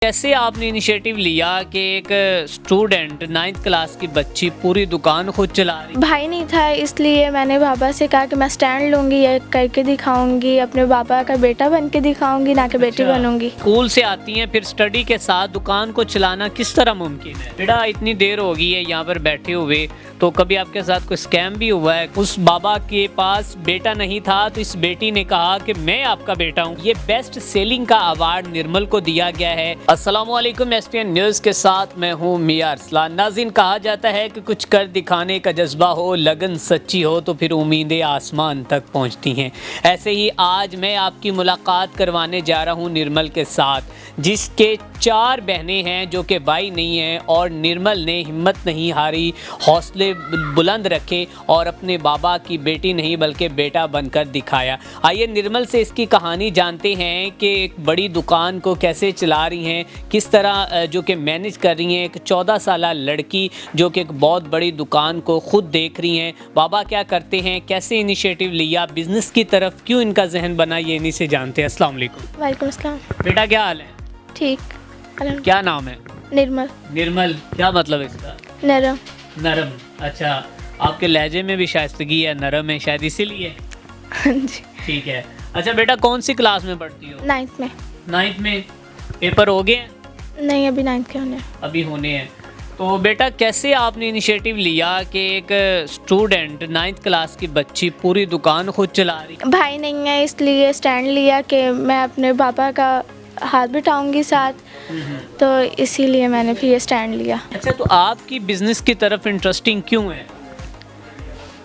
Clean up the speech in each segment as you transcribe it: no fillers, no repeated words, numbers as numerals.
कैसे आपने इनिशिएटिव लिया कि एक स्टूडेंट 9th क्लास की बच्ची पूरी दुकान खुद चला रही? भाई नहीं था, इसलिए मैंने पापा से कहा कि मैं स्टैंड लूँगी, ये करके दिखाऊंगी, अपने पापा का बेटा बन के दिखाऊंगी, ना कि बेटी बनूंगी। स्कूल से आती हैं फिर स्टडी के साथ दुकान को चलाना किस तरह मुमकिन है? बेटा इतनी देर हो गई है यहाँ पर बैठे हुए, तो कभी आपके साथ कोई स्कैम भी हुआ है? उस बाबा के पास बेटा नहीं था तो इस बेटी ने कहा कि मैं आपका बेटा हूँ। ये बेस्ट सेलिंग का अवार्ड निर्मल को दिया गया है। अस्सलामुअलैकुम, एसपीएन न्यूज़ के साथ मैं हूँ मियां अरसलान। नाज़रीन, कहा जाता है कि कुछ कर दिखाने का जज्बा हो, लगन सच्ची हो तो फिर उम्मीदें आसमान तक पहुँचती हैं। ऐसे ही आज मैं आपकी मुलाकात करवाने जा रहा हूँ निर्मल के साथ, जिसके 4 बहनें हैं जो कि भाई नहीं हैं, और निर्मल ने हिम्मत नहीं हारी, हौसले बुलंद रखे और अपने बाबा की बेटी नहीं बल्कि बेटा बनकर दिखाया। आइए निर्मल से इसकी कहानी जानते हैं कि एक बड़ी दुकान को कैसे चला रही हैं, किस तरह जो कि मैनेज कर रही हैं। एक 14 साला लड़की जो कि एक बहुत बड़ी दुकान को खुद देख रही हैं। बाबा क्या करते हैं, कैसे इनिशिएटिव लिया, बिजनेस की तरफ क्यों इनका जहन बना, ये इन्हीं से जानते हैं। अस्सलाम वालेकुम। वालेकुम अस्सलाम। बेटा क्या हाल है? ठीक। क्या नाम है? निर्मल। निर्मल क्या मतलब इसका? नरम। नरम। अच्छा, आपके लहजे में भी शाइस्तगी है, नरम है शायद इसीलिए। हाँ जी। ठीक है। अच्छा बेटा, कौन सी क्लास में पढ़ती हो? 9th में। 9th में। पेपर हो गए हैं? नहीं, अभी 9th के होने। अभी होने हैं। तो बेटा कैसे आपने इनिशिएटिव लिया कि एक स्टूडेंट 9th क्लास की बच्ची पूरी दुकान खुद चला रही? भाई नहीं है, इसलिए स्टैंड लिया कि मैं अपने पापा का हाथ बिठाऊंगी साथ, तो इसीलिए मैंने फिर ये स्टैंड लिया। अच्छा, तो आपकी बिजनेस की तरफ इंटरेस्टिंग क्यों है?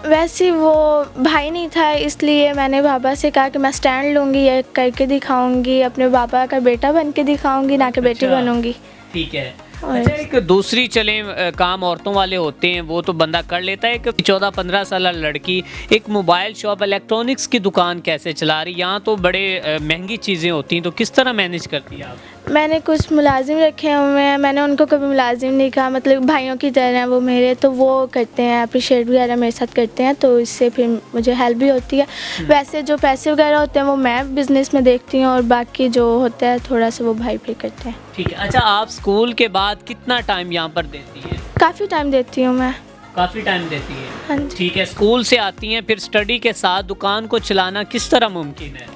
वैसे वो भाई नहीं था, इसलिए मैंने पापा से कहा कि मैं स्टैंड लूँगी, ये करके दिखाऊंगी, अपने पापा का बेटा बन के दिखाऊंगी, ना कि बेटी बनूंगी। ठीक है। अच्छा, एक दूसरी चले काम औरतों वाले होते हैं वो तो बंदा कर लेता है कि 14-15 साल लड़की एक मोबाइल शॉप, इलेक्ट्रॉनिक्स की दुकान कैसे चला रही? यहाँ तो बड़े महंगी चीज़ें होती हैं, तो किस तरह मैनेज करती है आप? मैंने कुछ मुलाजिम रखे हुए हैं, मैंने उनको कभी मुलाजिम नहीं कहा, मतलब भाइयों की तरह हैं वो मेरे, तो वो करते हैं, अप्रिशिएट वगैरह मेरे साथ करते हैं, तो इससे फिर मुझे हेल्प भी होती है। वैसे जो पैसे वगैरह होते हैं वो मैं बिज़नेस में देखती हूँ, और बाकी जो होता है थोड़ा सा वो भाई पे करते हैं। ठीक है। अच्छा, आप स्कूल के बाद कितना टाइम यहाँ पर देती हैं? काफ़ी टाइम देती हूँ मैं। काफ़ी टाइम देती है? हाँ जी। ठीक है। स्कूल से आती हैं फिर स्टडी के साथ दुकान को चलाना किस तरह मुमकिन है?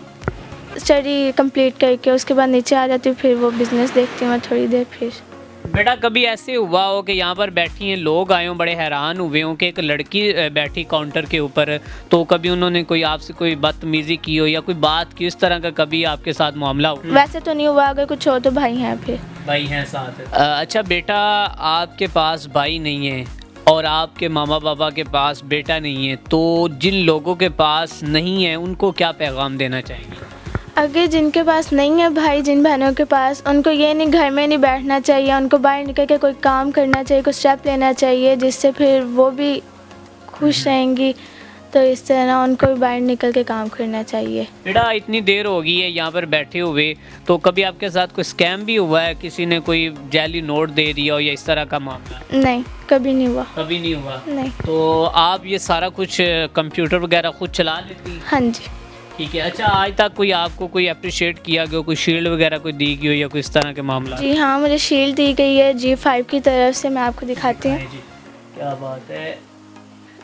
स्टडी कंप्लीट करके उसके बाद नीचे आ जाती हूँ, फिर वो बिज़नेस देखती हूँ मैं थोड़ी देर। फिर बेटा कभी ऐसे हुआ हो कि यहाँ पर बैठी हैं लोग आए हों, बड़े हैरान हुए हों कि एक लड़की बैठी काउंटर के ऊपर, तो कभी उन्होंने कोई आपसे कोई बदतमीज़ी की हो या कोई बात की, इस तरह का कभी आपके साथ मामला हो? वैसे तो नहीं हुआ, अगर कुछ हो तो भाई हैं। फिर भाई हैं साथ। अच्छा बेटा, आपके पास भाई नहीं है और आपके मामा बाबा के पास बेटा नहीं है, तो जिन लोगों के पास नहीं है उनको क्या पैगाम देना चाहेंगे? अगर जिनके पास नहीं है भाई, जिन बहनों के पास, उनको ये नहीं घर में नहीं बैठना चाहिए, उनको बाहर निकल के कोई काम करना चाहिए, कुछ स्टेप लेना चाहिए, जिससे फिर वो भी खुश रहेंगी। तो इस तरह उनको भी बाहर निकल के काम करना चाहिए। बेटा इतनी देर हो गई है यहाँ पर बैठे हुए, तो कभी आपके साथ कोई स्कैम भी हुआ है? किसी ने कोई जाली नोट दे दिया हो या इस तरह का मामला? नहीं, कभी नहीं हुआ। कभी नहीं हुआ? नहीं। तो आप ये सारा कुछ कंप्यूटर वगैरह खुद चला लेती हैं? हाँ जी। ठीक है। अच्छा, आज तक कोई आपको कोई अप्रिशिएट किया गया, कोई शील्ड वगैरह कोई दी गई हो या कोई इस तरह के मामला? जी हाँ, मुझे शील्ड दी गई है G5 की तरफ से, मैं आपको दिखाती हूँ। क्या बात है,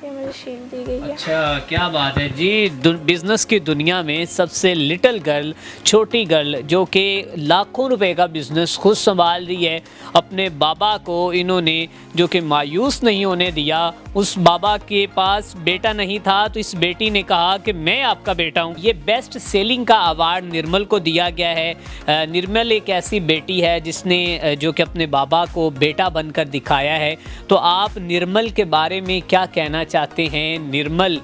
ये मुझे शील्ड दी गई है। अच्छा क्या बात है जी। बिज़नेस की दुनिया में सबसे लिटिल गर्ल, छोटी गर्ल, जो कि लाखों रुपए का बिज़नेस खुद संभाल रही है, अपने बाबा को इन्होंने जो कि मायूस नहीं होने दिया। उस बाबा के पास बेटा नहीं था तो इस बेटी ने कहा कि मैं आपका बेटा हूँ। ये बेस्ट सेलिंग का अवार्ड निर्मल को दिया गया है। निर्मल एक ऐसी बेटी है जिसने जो कि अपने बाबा को बेटा बनकर दिखाया है। तो आप निर्मल के बारे में क्या कहना चाहते हैं? निर्मल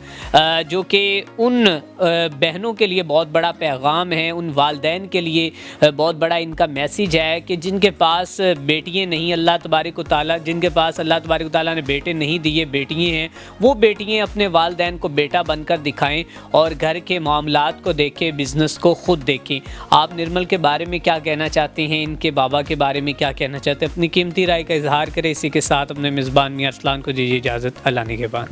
जो कि उन बहनों के लिए बहुत बड़ा पैगाम है, उन वालिदैन के लिए बहुत बड़ा इनका मैसेज है कि जिनके पास बेटियां नहीं, अल्लाह तबारक व तआला जिनके पास अल्लाह तबारक व तआला ने बेटे नहीं दिए, बेटियां हैं, वो बेटियां अपने वालिदैन को बेटा बनकर दिखाएं और घर के मामलात को देखें, बिज़नेस को ख़ुद देखें। आप निर्मल के बारे में क्या कहना चाहते हैं, इनके बाबा के बारे में क्या कहना चाहते हैं? अपनी कीमती राय का इजहार करें। इसी के साथ अपने मेज़बान मियां अरसलान को दीजिए इजाज़त। अल्लाह ने के बाद।